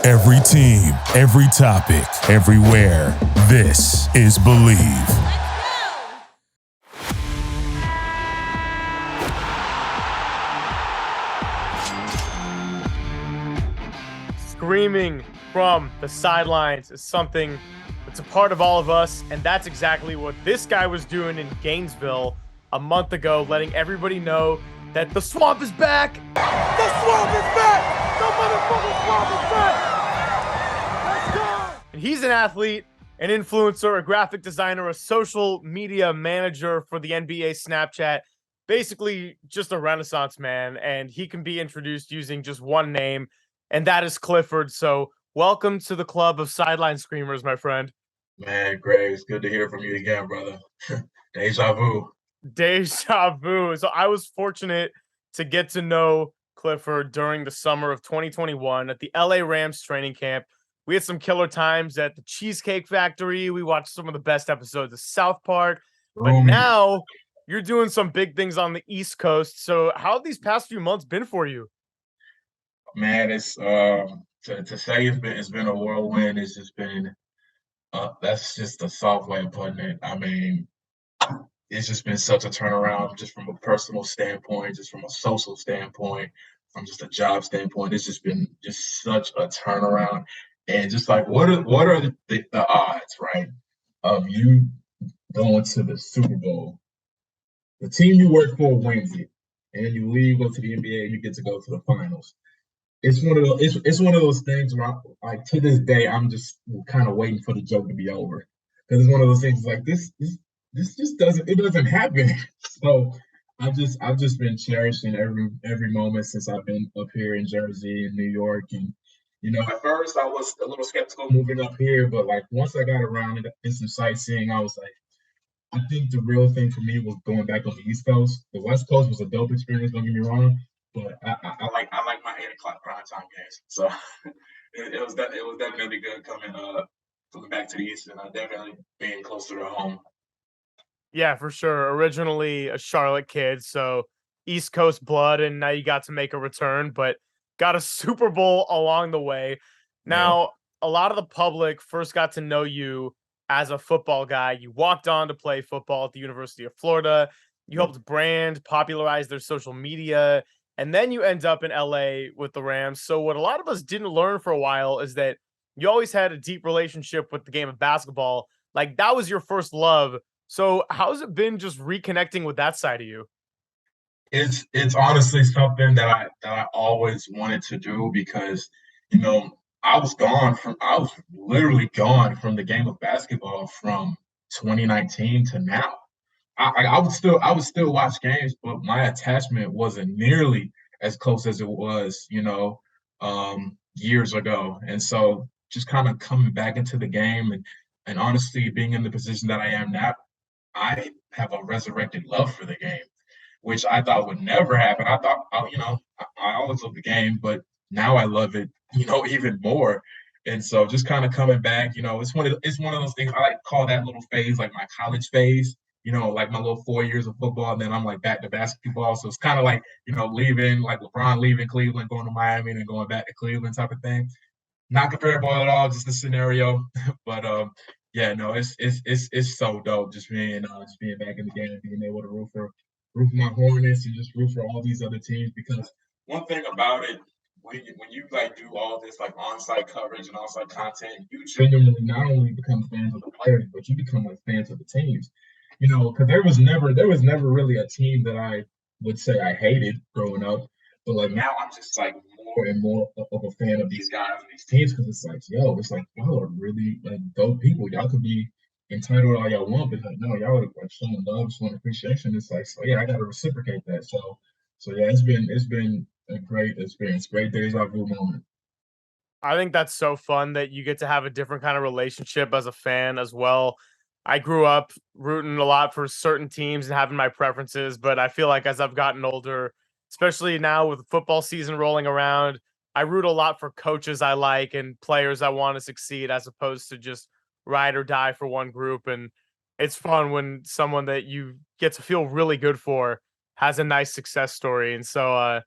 Every team, every topic, everywhere. This is Believe. Screaming from the sidelines is something that's a part of all of us, and that's exactly what this guy was doing in Gainesville a month ago, letting everybody know that the swamp is back! The swamp is back! The motherfucking swamp is back! Let's go! And he's an athlete, an influencer, a graphic designer, a social media manager for the NBA Snapchat, basically just a renaissance man, and he can be introduced using just one name, and that is Clifford. So welcome to the club of sideline screamers, my friend. Man, Greg, it's good to hear from you again, brother. Deja vu. Deja vu. So I was fortunate to get to know Clifford during the summer of 2021 at the LA Rams training camp. We had some killer times at the Cheesecake Factory. We watched some of the best episodes of South Park. But now you're doing some big things on the East Coast. So how have these past few months been for you? Man, it's to say it's been a whirlwind. It's just been that's just a soft way of putting it. I mean, it's just been such a turnaround, just from a personal standpoint, just from a social standpoint, from just a job standpoint. It's just been just such a turnaround, and just like what are the odds, right, of you going to the Super Bowl? The team you work for wins it, and you leave, go to the NBA, and you get to go to the finals. It's one of those. It's one of those things where, like, to this day, I'm just kind of waiting for the joke to be over, because it's one of those things like this just doesn't happen. So I've just been cherishing every moment since I've been up here in Jersey and New York, and at first I was a little skeptical moving up here, but like once I got around and did some sightseeing, I was like, I think the real thing for me was going back on the East Coast. The West Coast was a dope experience, don't get me wrong, but I like my 8 o'clock prime time games. So it was definitely good coming back to the East, and definitely being closer to home. Yeah, for sure. Originally a Charlotte kid, so East Coast blood, and now you got to make a return, but got a Super Bowl along the way. Yeah. Now, a lot of the public first got to know you as a football guy. You walked on to play football at the University of Florida. You Yep. helped brand, popularize their social media, and then you end up in LA with the Rams. So what a lot of us didn't learn for a while is that you always had a deep relationship with the game of basketball. Like that was your first love. So how's it been just reconnecting with that side of you? It's honestly something that I always wanted to do, because I was literally gone from the game of basketball from 2019 to now. I would still watch games, but my attachment wasn't nearly as close as it was, years ago. And so just kind of coming back into the game, and honestly being in the position that I am now, I have a resurrected love for the game, which I thought would never happen. I thought, I always loved the game, but now I love it, even more. And so just kind of coming back, it's one of those things I like to call that little phase like my college phase. Like my little 4 years of football, and then I'm like back to basketball. So it's kind of like, leaving, like LeBron leaving Cleveland, going to Miami, and then going back to Cleveland type of thing. Not comparable at all, just a scenario. But yeah, no, it's so dope just being back in the game and being able to root for my Hornets and just root for all these other teams. Because one thing about it, when you like do all this like on-site coverage and on-site content, you genuinely not only become fans of the players, but you become like fans of the teams. Because there was never really a team that I would say I hated growing up, but like now I'm just like more and more of a fan of these guys and these teams, because it's like, yo, it's like y'all are really like dope people. Y'all could be entitled all y'all want, but like no, y'all are like showing love, showing appreciation. It's like, so yeah, I gotta reciprocate that. So yeah, it's been a great experience, great deja vu moment. I think that's so fun that you get to have a different kind of relationship as a fan as well. I grew up rooting a lot for certain teams and having my preferences, but I feel like as I've gotten older, especially now with football season rolling around, I root a lot for coaches I like and players I want to succeed as opposed to just ride or die for one group. And it's fun when someone that you get to feel really good for has a nice success story. And so,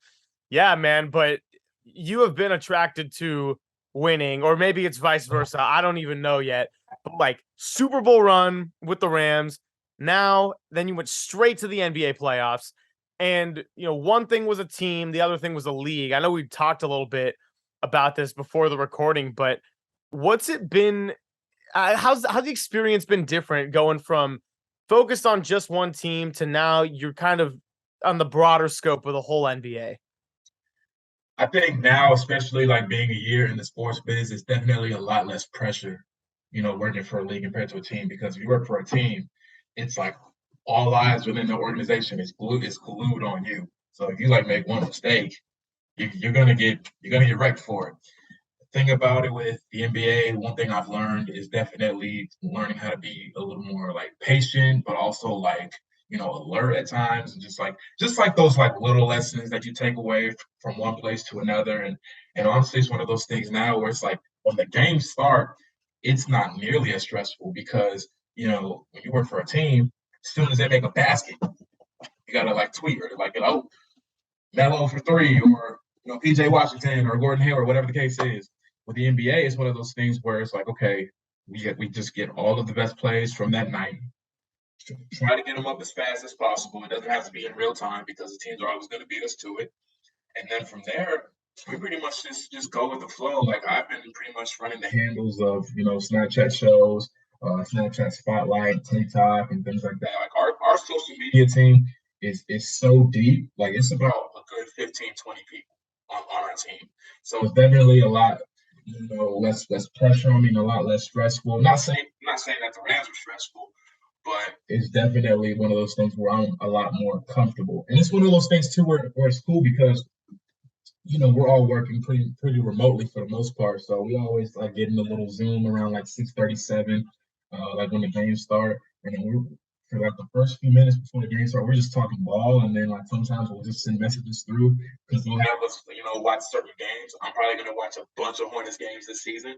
yeah, man, but you have been attracted to winning, or maybe it's vice versa. I don't even know yet. But like Super Bowl run with the Rams. Now, then you went straight to the NBA playoffs. And, one thing was a team, the other thing was a league. I know we talked a little bit about this before the recording, but what's it been? How's the experience been different going from focused on just one team to now you're kind of on the broader scope of the whole NBA? I think now, especially like being a year in the sports biz, it's definitely a lot less pressure, working for a league compared to a team. Because if you work for a team, it's like all eyes within the organization is glued on you. So if you like make one mistake, you're gonna get wrecked for it. Thing about it with the NBA, one thing I've learned is definitely learning how to be a little more like patient, but also like alert at times, and just like those like little lessons that you take away from one place to another. And honestly, it's one of those things now where it's like when the games start, it's not nearly as stressful because when you work for a team, as soon as they make a basket, you gotta like tweet or like Melo for three, or PJ Washington or Gordon Hayward, whatever the case is. With the NBA, it's one of those things where it's like, okay, we just get all of the best plays from that night. Try to get them up as fast as possible. It doesn't have to be in real time because the teams are always going to beat us to it. And then from there, we pretty much just go with the flow. Like I've been pretty much running the handles of Snapchat shows, Snapchat Spotlight, TikTok, and things like that. Like our social media team is so deep. Like it's about a good 15, 20 people on our team. So it's definitely a lot, less pressure on me and a lot less stressful. Not saying that the Rams were stressful, but it's definitely one of those things where I'm a lot more comfortable. And it's one of those things too where it's cool because we're all working pretty remotely for the most part. So we always like getting a little Zoom around like 6:37, like when the games start. And then we're for like the first few minutes before the game start, we're just talking ball, and then like sometimes we'll just send messages through because they'll have us, watch certain games. I'm probably gonna watch a bunch of Hornets games this season,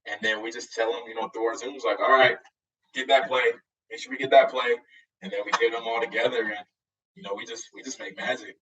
and then we just tell them, through our Zooms, like, all right, get that play, make sure we get that play, and then we get them all together, and we just make magic.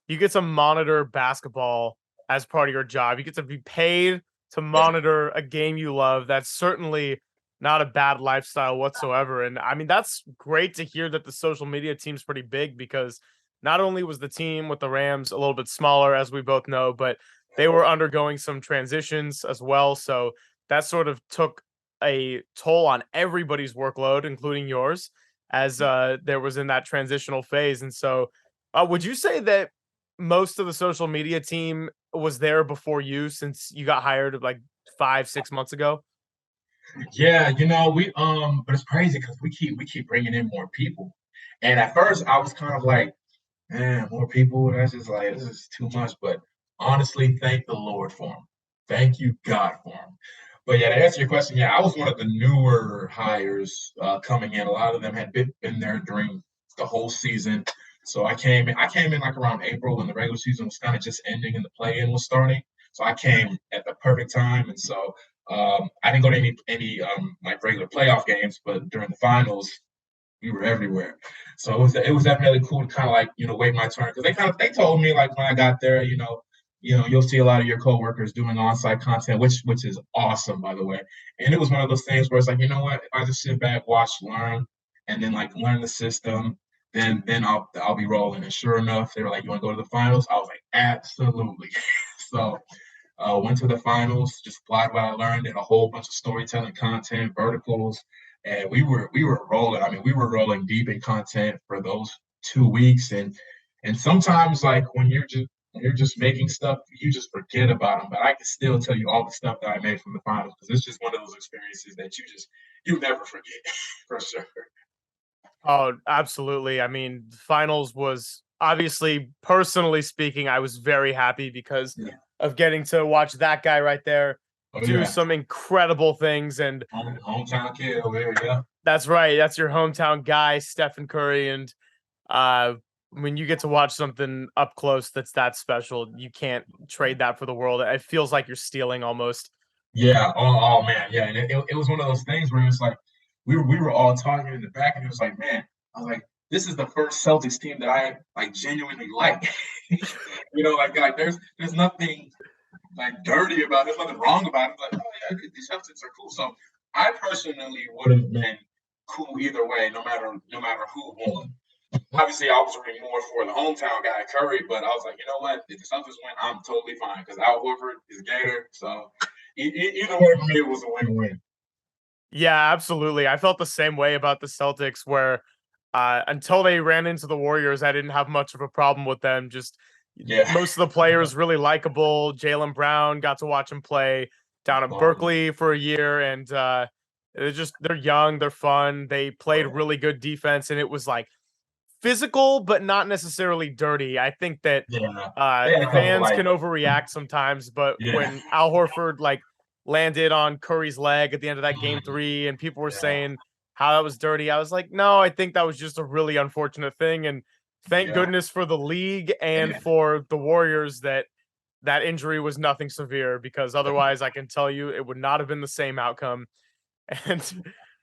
You get to monitor basketball as part of your job. You get to be paid to Yeah. monitor a game you love. That's certainly not a bad lifestyle whatsoever. And I mean, that's great to hear that the social media team's pretty big because not only was the team with the Rams a little bit smaller, as we both know, but they were undergoing some transitions as well. So that sort of took a toll on everybody's workload, including yours, as there was in that transitional phase. And so, would you say that most of the social media team was there before you since you got hired like 5, 6 months ago? Yeah, but it's crazy because we keep bringing in more people, and at first I was kind of like, man, more people. That's just like this is too much. But honestly, thank the Lord for them. Thank you, God, for them. But yeah, to answer your question, yeah, I was one of the newer hires coming in. A lot of them had been there during the whole season. So I came in like around April when the regular season was kind of just ending and the play-in was starting. So I came at the perfect time, and so I didn't go to any like regular playoff games, but during the finals, we were everywhere. So it was definitely cool to kind of like wait my turn because they told me like when I got there, you'll see a lot of your coworkers doing on-site content, which is awesome by the way. And it was one of those things where it's like what, if I just sit back, watch, learn, and then like learn the system, then I'll be rolling. And sure enough, they were like, "You want to go to the finals?" I was like, "Absolutely." So went to the finals, just applied what I learned, did a whole bunch of storytelling content, verticals, and we were rolling. I mean, we were rolling deep in content for those 2 weeks, and sometimes like when you're just making stuff, you just forget about them. But I can still tell you all the stuff that I made from the finals because it's just one of those experiences that you never forget for sure. Oh, absolutely. I mean, finals was obviously, personally speaking, I was very happy because Yeah. of getting to watch that guy right there Oh do yeah. some incredible things. And Hometown kid over here. Yeah. that's right. That's your hometown guy, Stephen Curry. And uh, when you get to watch something up close that's that special, you can't trade that for the world. It feels like you're stealing almost. Yeah. Oh man. Yeah. And it was one of those things where it was like we were all talking in the back, and it was like, man, I was like, this is the first Celtics team that I like genuinely like. Like there's nothing. dirty about it. There's nothing wrong about it. Like, oh yeah, these Celtics are cool. So I personally would have been cool either way, no matter who won. Obviously, I was rooting more for the hometown guy, Curry, but I was like, you know what? If the Celtics win, I'm totally fine because Al Horford is Gator. So either way for me, it was a win-win. Yeah, absolutely. I felt the same way about the Celtics where until they ran into the Warriors, I didn't have much of a problem with them. Just Yeah. most of the players really likable. Jaylen Brown, got to watch him play down at Berkeley for a year, and they're young, they're fun. They played really good defense, and it was like physical, but not necessarily dirty. I think that fans can overreact sometimes, but when Al Horford landed on Curry's leg at the end of that game 3, and people were saying how that was dirty, I was like, no, I think that was just a really unfortunate thing. And thank goodness for the league and for the Warriors that injury was nothing severe, because otherwise I can tell you it would not have been the same outcome. And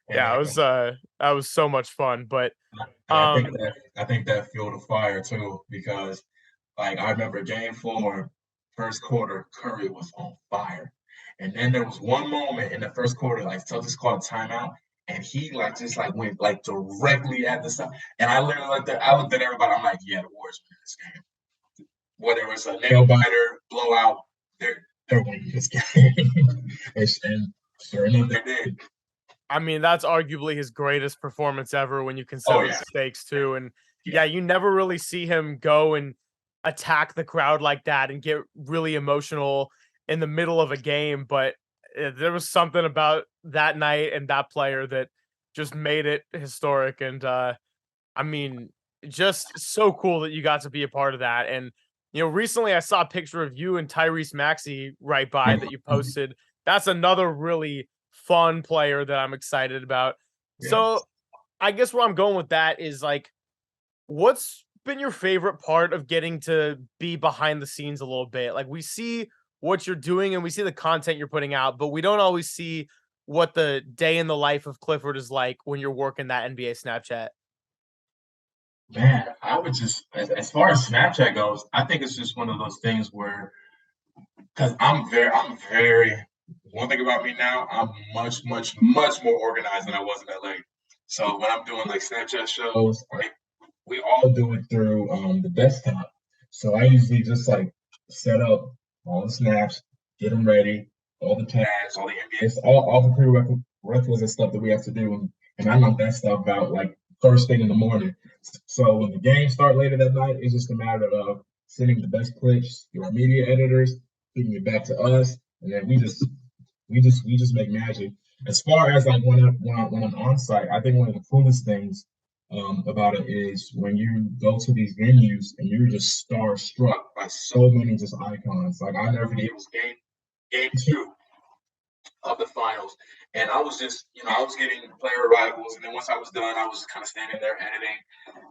it was so much fun. But I think that fueled the fire too, because I remember game 4, first quarter, Curry was on fire. And then there was one moment in the first quarter, Celtics called a timeout, and he just went directly at the side. And I literally I looked at everybody, I'm like, yeah, the Warriors win this game. Whether it's a nail biter, blowout, they're winning this game. and sure enough, they did. I mean, that's arguably his greatest performance ever when you consider the stakes too. And you never really see him go and attack the crowd like that and get really emotional in the middle of a game. But there was something about that night and that player that just made it historic. And I mean, just so cool that you got to be a part of that. And recently I saw a picture of you and Tyrese Maxey right by that you posted. That's another really fun player that I'm excited about. So I guess where I'm going with that is what's been your favorite part of getting to be behind the scenes a little bit? We see what you're doing and we see the content you're putting out, but we don't always see what the day in the life of Clifford is like when you're working that NBA Snapchat. Man, I would just, as far as Snapchat goes, I think it's just one of those things where, because I'm very, one thing about me now, I'm much, much, much more organized than I was in LA. So when I'm doing Snapchat shows, we all do it through the desktop. So I usually just set up all the snaps, get them ready, all the tags, all the NBAs, all the prerequisite stuff that we have to do. And I knock that stuff out first thing in the morning. So when the games start later that night, it's just a matter of sending the best clips to our media editors, feeding it back to us, and then we just make magic. As far as when I'm on site, I think one of the coolest things about it is when you go to these venues and you're just starstruck by so many just icons. I never forget, it was game 2 of the finals, and I was just, I was getting player arrivals, and then once I was done, I was kind of standing there editing,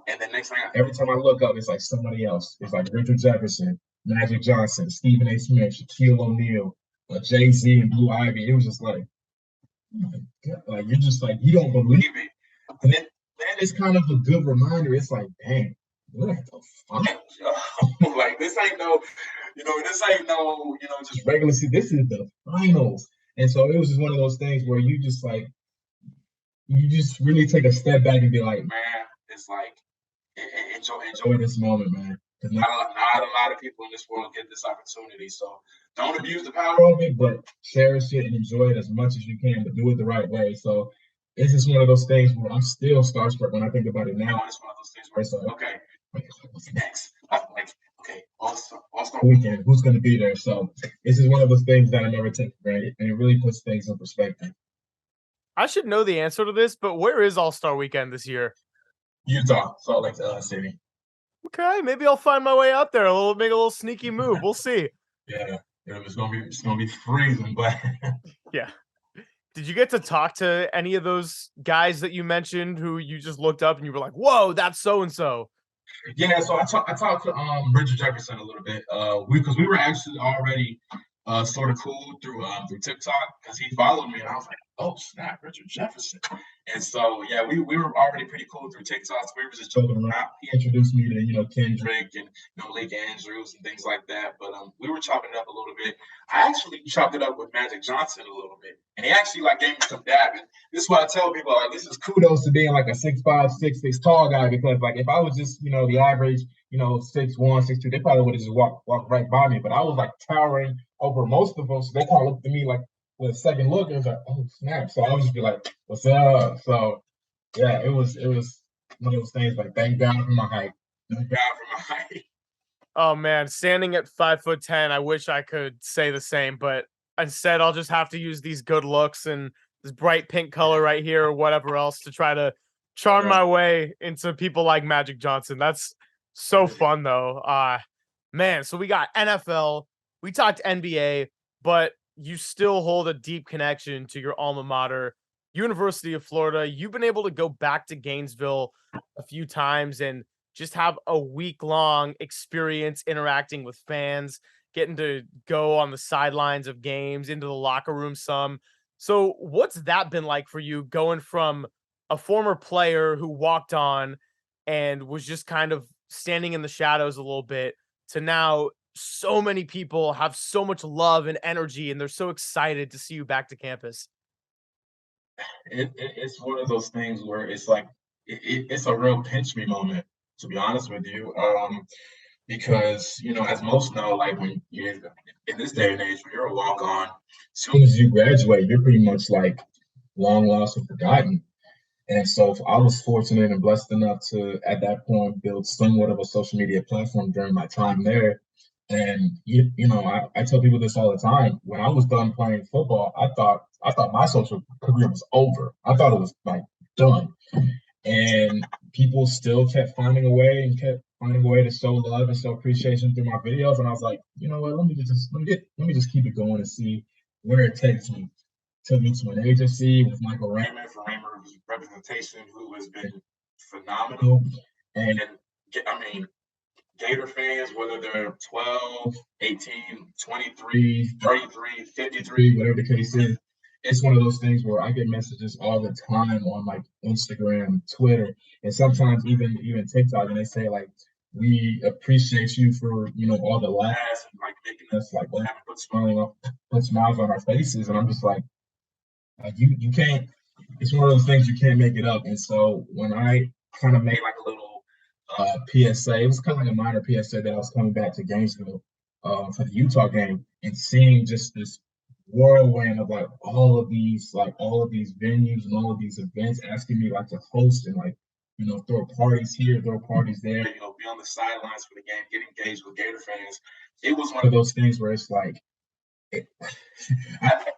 and then next thing, every time I look up, it's somebody else. It's Richard Jefferson, Magic Johnson, Stephen A. Smith, Shaquille O'Neal, Jay-Z, and Blue Ivy. It was just oh my God, you're just you don't believe it, and then it's kind of a good reminder. It's dang, we're at the finals, yo. This ain't no, just regular season. This is the finals. And so it was just one of those things where you just you just really take a step back and be man, it's enjoy this moment, man. Because not a lot of people in this world get this opportunity. So don't abuse the power of it, but cherish it and enjoy it as much as you can, but do it the right way. So it's just one of those things where I'm still starstruck when I think about it now. And it's one of those things where it's okay, what's next? Okay, All-Star weekend, who's going to be there? So this is one of those things that I never take for granted, and it really puts things in perspective. I should know the answer to this, but where is All-Star weekend this year? Utah, Salt Lake City. Okay, maybe I'll find my way out there. Make a little sneaky move. We'll see. Yeah, it's gonna be freezing, but yeah. Did you get to talk to any of those guys that you mentioned who you just looked up and you were like, "Whoa, that's so and so"? Yeah, so I talked to Richard Jefferson a little bit. Because we were actually already sort of cool through TikTok, because he followed me, and I was like, oh snap, Richard Jefferson. And so yeah, we were already pretty cool through TikToks. We were just joking around. He introduced me to Kendrick and Malik Andrews and things like that. But we were chopping it up a little bit. I actually chopped it up with Magic Johnson a little bit, and he actually like gave me some dab. And this is why I tell people like this is kudos to being like a 6'5", 6'6" tall guy, because like if I was just the average 6'1", 6'2", they probably would have just walked right by me. But I was like towering over most of them, so they kind of looked at me like with a second look, and it was like, oh snap. So I would just be like, what's up? So yeah, it was one of those things like thank God for my height. Thank God for my height. Oh man, standing at 5'10", I wish I could say the same, but instead I'll just have to use these good looks and this bright pink color right here or whatever else to try to charm my way into people like Magic Johnson. That's so fun though. Man, so we got NFL, we talked NBA, but you still hold a deep connection to your alma mater, University of Florida. You've been able to go back to Gainesville a few times and just have a week-long experience interacting with fans, getting to go on the sidelines of games, into the locker room some. So what's that been like for you, going from a former player who walked on and was just kind of standing in the shadows a little bit to now so many people have so much love and energy and they're so excited to see you back to campus? It's one of those things where it's like it's a real pinch me moment, to be honest with you. Because as most know, like when you're in this day and age, when you're a walk on, as soon as you graduate, you're pretty much like long lost and forgotten. And so I was fortunate and blessed enough to, at that point, build somewhat of a social media platform during my time there. And I tell people this all the time. When I was done playing football, I thought my social career was over. I thought it was like done. And people still kept finding a way and kept finding a way to show love and show appreciation through my videos. And I was like, you know what? Let me just keep it going and see where it takes me. Took me to an agency with Michael Raymond for Raymond's representation, who has been phenomenal. And I mean, Gator fans, whether they're 12, 18, 23, 33, 53, whatever the case is, it's one of those things where I get messages all the time on like Instagram, Twitter, and sometimes even TikTok, and they say like, we appreciate you for all the laughs and like making us like laugh and put smiles on our faces. And I'm just like you can't. It's one of those things you can't make it up. And so when I kind of made like a little PSA, it was kind of like a minor PSA that I was coming back to Gainesville for the Utah game, and seeing just this whirlwind of like all of these venues and all of these events asking me like to host and like throw parties here, throw parties there, be on the sidelines for the game, get engaged with Gator fans. It was one of those things where it's like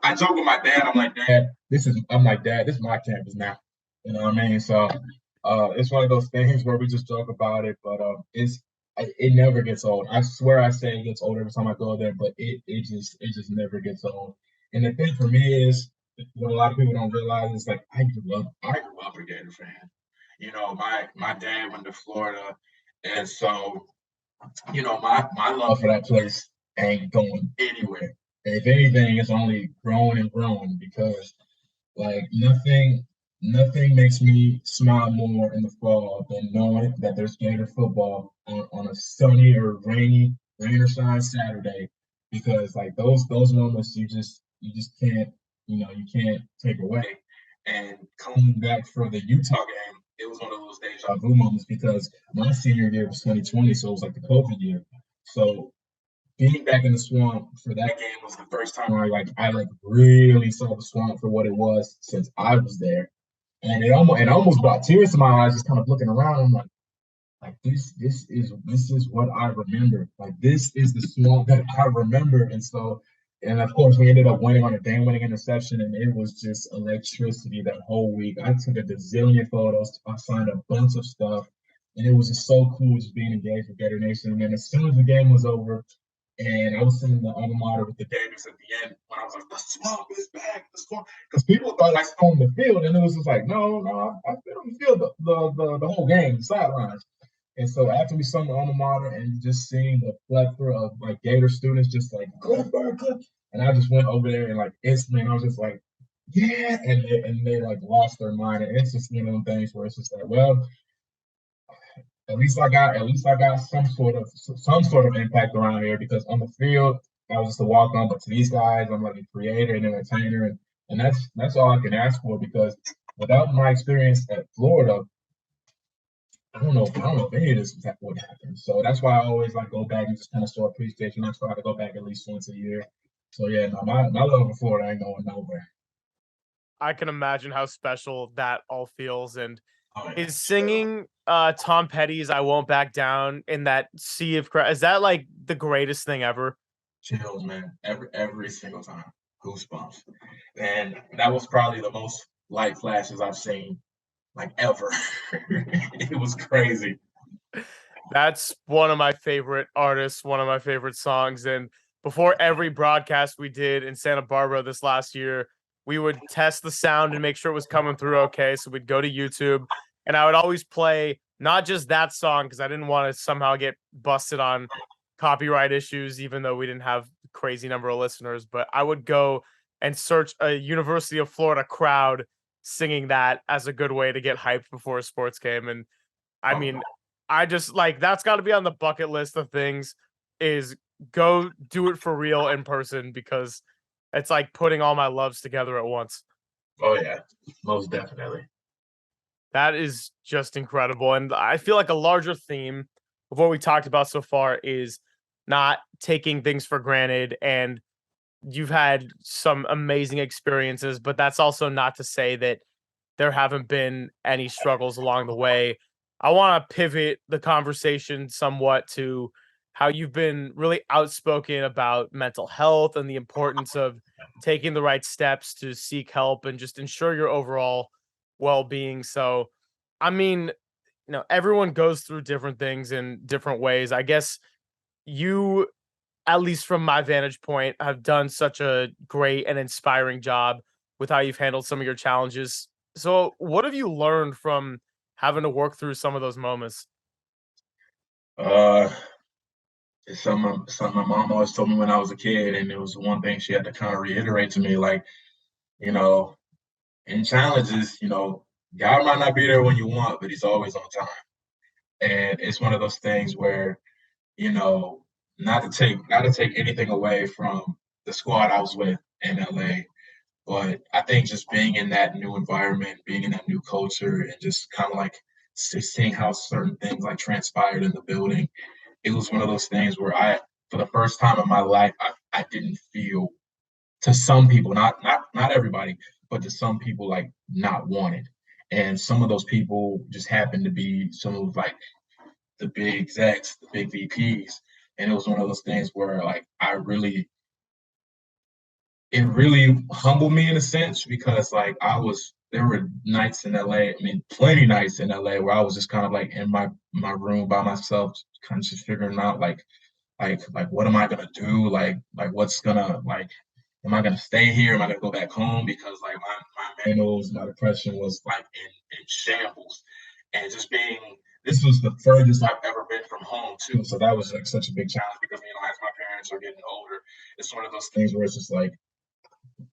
I joke with my dad. I'm like, Dad, this is my campus now. You know what I mean? So it's one of those things where we just joke about it, but it never gets old. I swear I say it gets old every time I go there, but it just never gets old. And the thing for me is what a lot of people don't realize is like I grew up a Gator fan. My dad went to Florida, and so my love for that place ain't going anywhere. If anything, it's only growing and growing, because like nothing makes me smile more in the fall than knowing that there's Gator football on a sunny or rain or shine Saturday, because like those moments you just can't you can't take away. And coming back for the Utah game, it was one of those deja vu moments, because my senior year was 2020, so it was like the COVID year. So being back in the swamp for that game was the first time I really saw the swamp for what it was since I was there. And it almost brought tears to my eyes, just kind of looking around. I'm like this is what I remember. Like this is the swamp that I remember. And of course we ended up winning on a game-winning interception, and it was just electricity that whole week. I took a gazillion photos, I signed a bunch of stuff, and it was just so cool just being engaged with Gator Nation. And then as soon as the game was over, and I was sitting in the alma mater with the Davis at the end, when I was like, the swamp is back, the swamp. Because people thought I stormed the field, and it was just like, no, I've been on the field the whole game, the sidelines. And so after we sung the alma mater and just seeing the plethora of like Gator students just like, Clifford, Clifford. And I just went over there and like instantly, I was just like, yeah, and they like lost their mind, and it's just one of them things where it's just like, well, at least I got some sort of impact around here because on the field I was just a walk on, but to these guys I'm like a creator and entertainer, and that's all I can ask for because without my experience at Florida, I don't know if any of this would happen. So that's why I always like go back and just kind of show appreciation. I try to go back at least once a year. So yeah, no, my love for Florida ain't going nowhere. I can imagine how special that all feels. And Oh yeah, is singing Tom Petty's "I Won't Back Down" in that sea of is that like the greatest thing ever? chills, man. Every single time, goosebumps, and that was probably the most light flashes I've seen like ever. It was crazy. That's one of my favorite artists, one of my favorite songs. And before every broadcast we did in Santa Barbara this last year, we would test the sound and make sure it was coming through okay. So we'd go to YouTube and I would always play not just that song because I didn't want to somehow get busted on copyright issues, even though we didn't have a crazy number of listeners. But I would go and search a University of Florida crowd singing that as a good way to get hyped before a sports game. And I Oh, mean, I just like that's got to be on the bucket list of things is go do it for real in person because it's like putting all my loves together at once. oh yeah, most definitely. That is just incredible. And I feel like a larger theme of what we talked about so far is not taking things for granted. And you've had some amazing experiences, but that's also not to say that there haven't been any struggles along the way. I want to pivot the conversation somewhat to how you've been really outspoken about mental health and the importance of taking the right steps to seek help and just ensure your overall well-being. So, I mean, everyone goes through different things in different ways. I guess you, at least from my vantage point, have done such a great and inspiring job with how you've handled some of your challenges. So, what have you learned from having to work through some of those moments? Uh, it's something my mom always told me when I was a kid, and it was one thing she had to kind of reiterate to me, like, you know, in challenges, God might not be there when you want, but He's always on time. And it's one of those things where, you know, not to take anything away from the squad I was with in LA, but I think just being in that new environment, being in that new culture, and just kind of like seeing how certain things like transpired in the building, it was one of those things where for the first time in my life, I didn't feel to some people, not everybody, but to some people like not wanted. And some of those people just happened to be some of like the big execs, the big VPs. And it was one of those things where like it really humbled me in a sense because like there were nights in LA, I mean plenty nights in LA where I was just kind of like in my room by myself, kind of just figuring out like what am I gonna do? Like what's gonna like am I gonna stay here? Am I gonna go back home? Because like my mentals, my depression was like in shambles. And just being this was the furthest I've ever been from home too. So that was like such a big challenge because as my parents are getting older, it's one of those things where it's just like,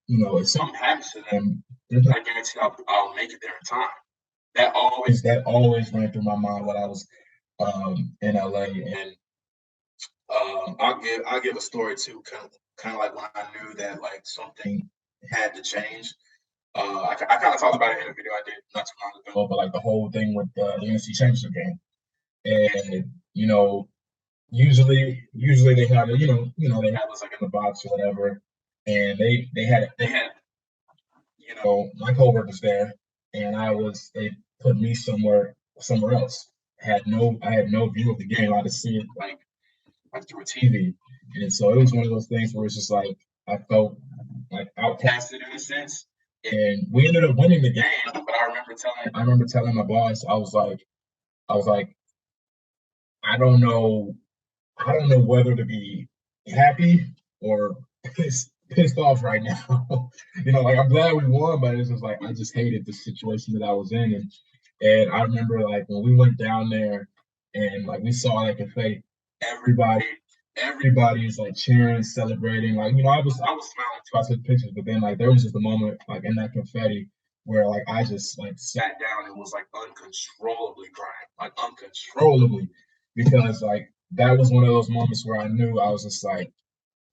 if something happens to them, there's not a guarantee I'll make it there in time. That always ran through my mind when I was in LA. And I'll give a story too, kind of like when I knew that like something had to change. I kind of talked about it in a video I did not too long ago, but like the whole thing with the NFC Championship game, and usually they have they have us like in the box or whatever, and they had my coworkers there, and they put me somewhere else. I had no view of the game. I had to see it like through a TV. And so it was one of those things where it's just like I felt like outcasted in a sense. And we ended up winning the game, but I remember telling my boss, I was like, I don't know, I don't know whether to be happy or pissed off right now. Like I'm glad we won, but it's just like I just hated the situation that I was in. And I remember like when we went down there and like we saw like a fake everybody everybody's like cheering, celebrating. Like, I was smiling too. I took pictures, but then like there was just a moment like in that confetti where like I just like sat down and was like uncontrollably crying, like uncontrollably, because like that was one of those moments where I knew I was just like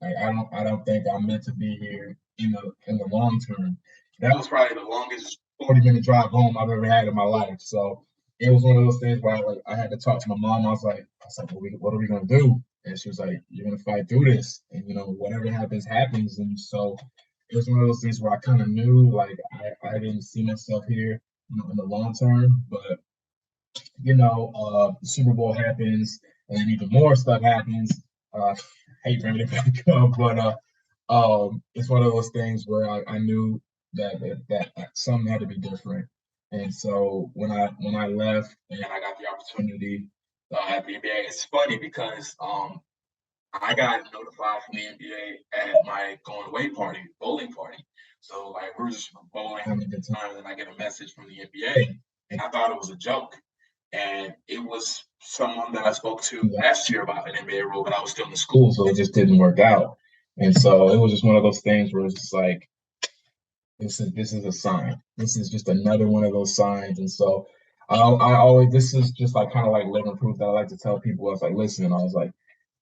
I don't think I'm meant to be here in the long term. That was probably the longest 40-minute drive home I've ever had in my life. So it was one of those things where I had to talk to my mom. I was like, what are we gonna do? And she was like, you're gonna fight through this, and whatever happens, happens. And so it was one of those things where I kind of knew like I didn't see myself here, in the long term. But the Super Bowl happens, and then even more stuff happens. Hate bringing it back up, but it's one of those things where I knew that something had to be different. And so when I left and I got the opportunity at the NBA, it's funny because I got notified from the NBA at my going away party, bowling party. So like we're just bowling, having a good time, and then I get a message from the NBA, and I thought it was a joke. And it was someone that I spoke to last year about an NBA role, but I was still in school, so it just didn't work out. And so it was just one of those things where it's just like this is a sign. This is just another one of those signs. And so I always this is just like kind of like living proof that I like to tell people. I was like, listen, I was like,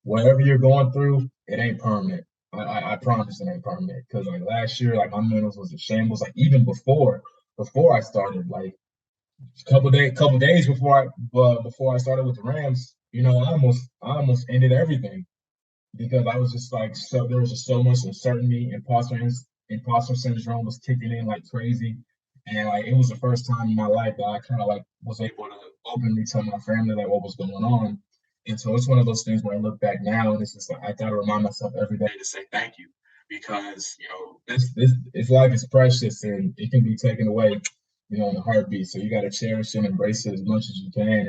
whatever you're going through, it ain't permanent. I promise it ain't permanent. Because like last year, like my mental was a shambles. Like even before I started, like couple days before I started with the Rams, I almost ended everything because I was just like so there was just so much uncertainty. Imposter syndrome was kicking in like crazy, and like it was the first time in my life that I kind of like was able to openly tell my family like what was going on. And so it's one of those things where I look back now and it's just like I gotta remind myself every day to say thank you because this life is precious and it can be taken away, in a heartbeat. So you got to cherish and embrace it as much as you can.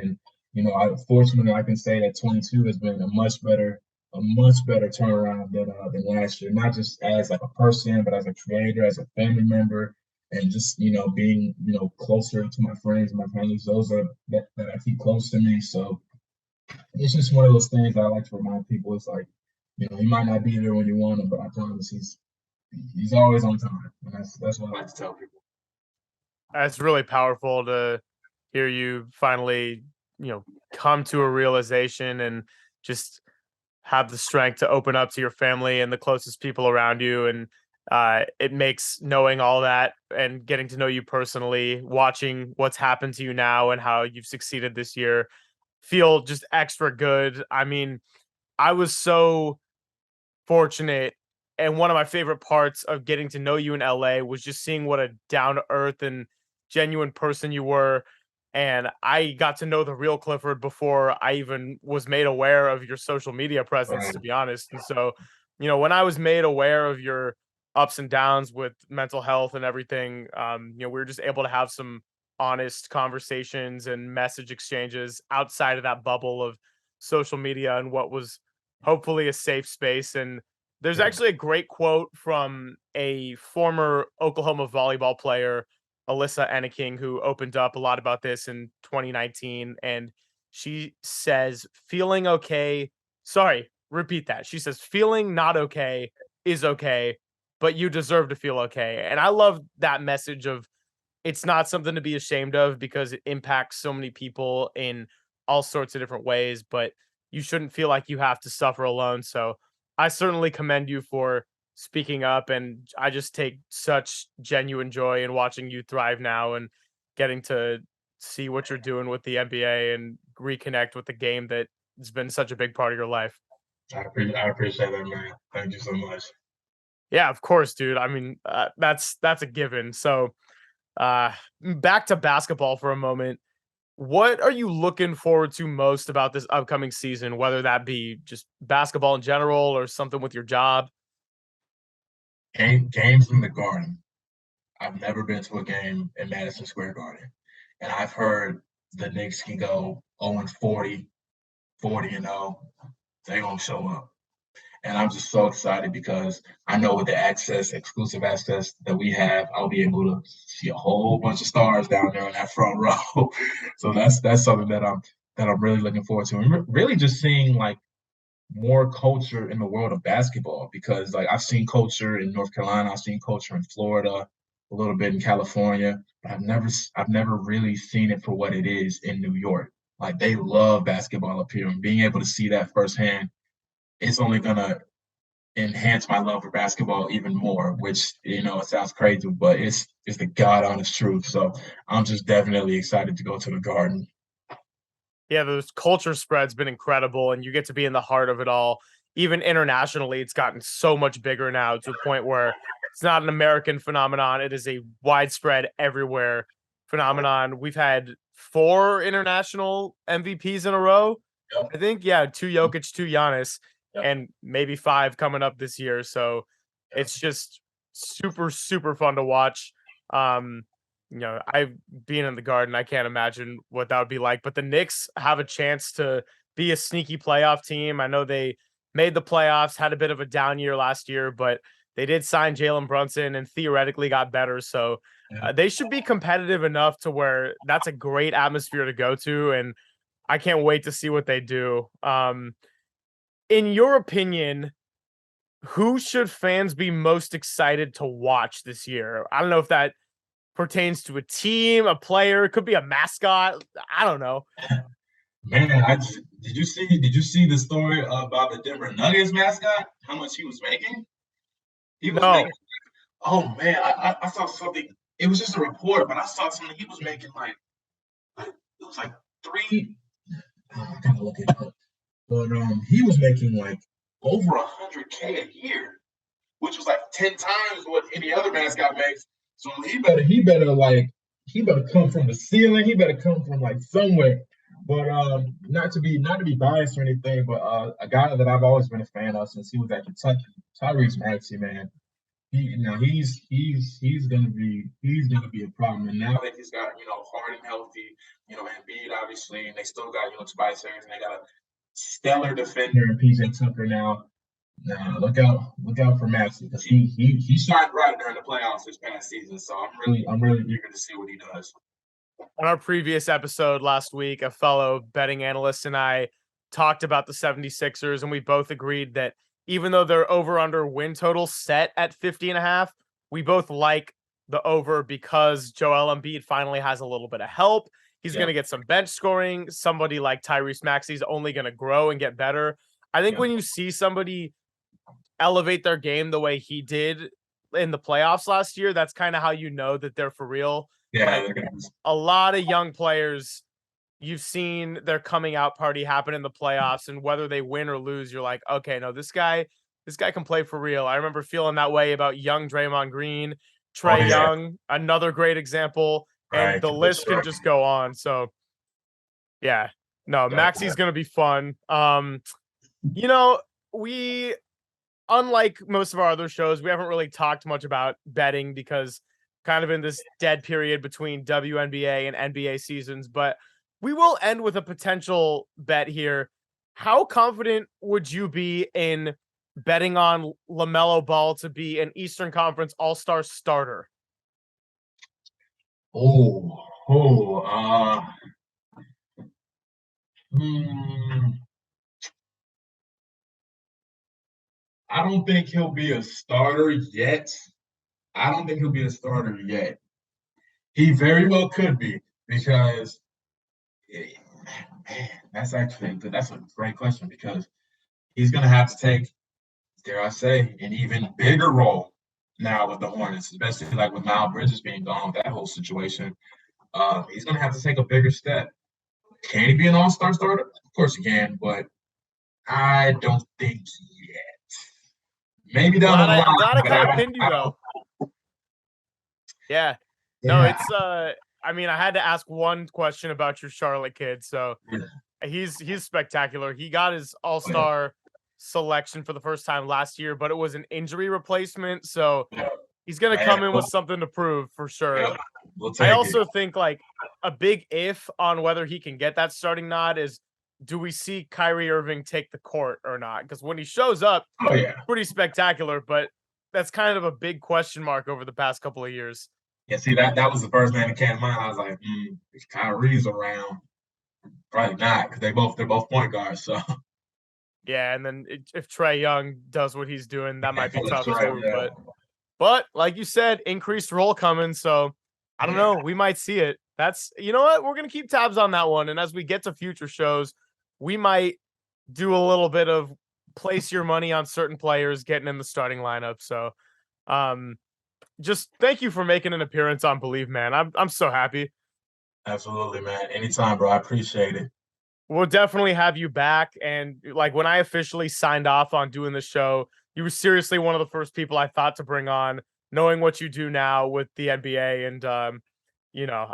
And fortunately I can say that 22 has been a much better turnaround than last year. Not just as like a person, but as a creator, as a family member, and just being closer to my friends and my families. Those are that I keep close to me. So it's just one of those things that I like to remind people. It's like he might not be there when you want him, but I promise he's always on time, and that's what I like to tell people. It's really powerful to hear you finally, come to a realization and just have the strength to open up to your family and the closest people around you. And it makes knowing all that and getting to know you personally, watching what's happened to you now and how you've succeeded this year, feel just extra good. I mean, I was so fortunate. And one of my favorite parts of getting to know you in LA was just seeing what a down to earth and genuine person you were. And I got to know the real Clifford before I even was made aware of your social media presence, Right. to be honest. And so, when I was made aware of your ups and downs with mental health and everything, we were just able to have some honest conversations and message exchanges outside of that bubble of social media and what was hopefully a safe space. And there's Right. actually a great quote from a former Oklahoma volleyball player, Alyssa Enneking, who opened up a lot about this in 2019. And she says, feeling okay. Sorry, repeat that. She says, feeling not okay is okay, but you deserve to feel okay. And I love that message of it's not something to be ashamed of because it impacts so many people in all sorts of different ways, but you shouldn't feel like you have to suffer alone. So I certainly commend you for speaking up, and I just take such genuine joy in watching you thrive now and getting to see what you're doing with the NBA and reconnect with the game that has been such a big part of your life. I appreciate that, man. Thank you so much. Yeah, of course, dude. I mean, that's a given. So, uh, back to basketball for a moment. What are you looking forward to most about this upcoming season, whether that be just basketball in general or something with your job? Games in the Garden. I've never been to a game in Madison Square Garden, and I've heard the Knicks can go 0 and 40, 40 and 0. They gonna show up, and I'm just so excited because I know with the exclusive access that we have, I'll be able to see a whole bunch of stars down there in that front row. So that's something that I'm really looking forward to, and really just seeing like more culture in the world of basketball because like I've seen culture in North Carolina, I've seen culture in Florida, a little bit in California, but I've never really seen it for what it is in New York. Like they love basketball up here, and being able to see that firsthand, it's only gonna enhance my love for basketball even more. Which it sounds crazy, but it's the god honest truth. So I'm just definitely excited to go to the Garden. Yeah, those culture spread's been incredible, and you get to be in the heart of it all. Even internationally, it's gotten so much bigger now to a point where it's not an American phenomenon. It is a widespread everywhere phenomenon. We've had 4 international MVPs in a row. Yep. I think, yeah, 2 Jokic, 2 Giannis, Yep. and maybe 5 coming up this year. So Yep. it's just super, super fun to watch. Um, I being in the Garden, I can't imagine what that would be like. But the Knicks have a chance to be a sneaky playoff team. I know they made the playoffs, had a bit of a down year last year, but they did sign Jalen Brunson and theoretically got better. So Yeah. they should be competitive enough to where that's a great atmosphere to go to. And I can't wait to see what they do. In your opinion, who should fans be most excited to watch this year? I don't know if that pertains to a team, a player, it could be a mascot. I don't know. Man, did you see the story about the Denver Nuggets mascot? How much he was making? He was making. No, Oh man, I saw something. It was just a report, but I saw something. He was making like it was like three. I gotta look it up. But he was making like over 100K a year, which was like 10 times what any other mascot makes. So he better come from the ceiling. He better come from like somewhere. But not to be biased or anything, but a guy that I've always been a fan of since he was at Kentucky, Tyrese Maxey, man. He's gonna be a problem. And now that he's got Harden healthy, Embiid obviously, and they still got Tobias Harris, and they got a stellar defender in PJ Tucker now. Nah, look out for Maxey because he shined bright during the playoffs this past season. So I'm really eager to see what he does. on our previous episode last week, a fellow betting analyst and I talked about the 76ers, and we both agreed that even though their over under win total set at 50 and a half, we both like the over because Joel Embiid finally has a little bit of help. He's going Yeah, to get some bench scoring. Somebody like Tyrese Maxey is only going to grow and get better. I think yeah, when you see somebody elevate their game the way he did in the playoffs last year, that's kind of how you know that they're for real. yeah. Like a lot of young players, you've seen their coming out party happen in the playoffs, and whether they win or lose, you're like, okay, no, this guy can play for real. I remember feeling that way about young Draymond Green, Oh Trey yeah, Young, another great example, and right. the list can just go on. So yeah, no, Maxi's gonna be fun. You know, we unlike most of our other shows, we haven't really talked much about betting because kind of in this dead period between WNBA and NBA seasons, but we will end with a potential bet here. How confident would you be in betting on Lamell Ball to be an Eastern Conference All-Star starter? Oh, oh. Hmm, I don't think he'll be a starter yet. I don't think he'll be a starter yet. He very well could be because eh, man, that's a great question because he's gonna have to take, dare I say, an even bigger role now with the Hornets, especially like with Miles Bridges being gone, that whole situation. He's gonna have to take a bigger step. Can he be an all-star starter? Of course he can, but I don't think yet. Maybe down the line, I'm glad I but kind of pinned you I don't. though. Yeah. No, Yeah, it's I mean, I had to ask one question about your Charlotte kid. So yeah, he's spectacular. He got his yeah, all-star selection for the first time last year, but it was an injury replacement. So yeah. he's gonna Man, come in with something to prove for sure. yeah, we'll I take it. also think like a big if on whether he can get that starting nod is, do we see Kyrie Irving take the court or not? Because when he shows up, Oh yeah, pretty spectacular, but that's kind of a big question mark over the past couple of years. yeah. See that was the first name that came to mind. I was like, if Kyrie's around, probably not because they're both point guards. So Yeah, and then if Trae Young does what he's doing, that might be That's tough right, too. yeah. But like you said, increased role coming. So I don't Yeah, know. We might see it. That's you know what? We're gonna keep tabs on that one. And as we get to future shows, we might do a little bit of place your money on certain players getting in the starting lineup. So um just thank you for making an appearance on Believe, man. I'm so happy. absolutely, man. Anytime, bro. I appreciate it. We'll definitely have you back. And like when I officially signed off on doing the show, you were seriously one of the first people I thought to bring on, knowing what you do now with the NBA. And you know,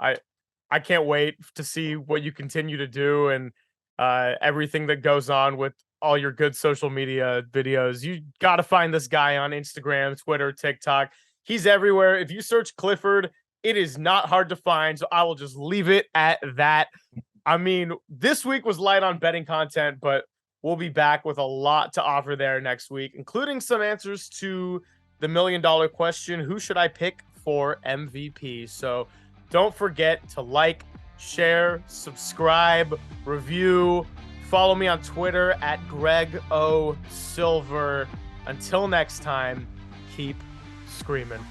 I can't wait to see what you continue to do and everything that goes on with all your good social media videos. You got to find this guy on Instagram, Twitter, TikTok. He's everywhere. If you search Clifford, it is not hard to find. So I will just leave it at that. I mean, this week was light on betting content, but we'll be back with a lot to offer there next week, including some answers to the $1 million question: who should I pick for MVP? So don't forget to like, share, subscribe, review, follow me on Twitter at Greg O. Silver. Until next time, keep screaming.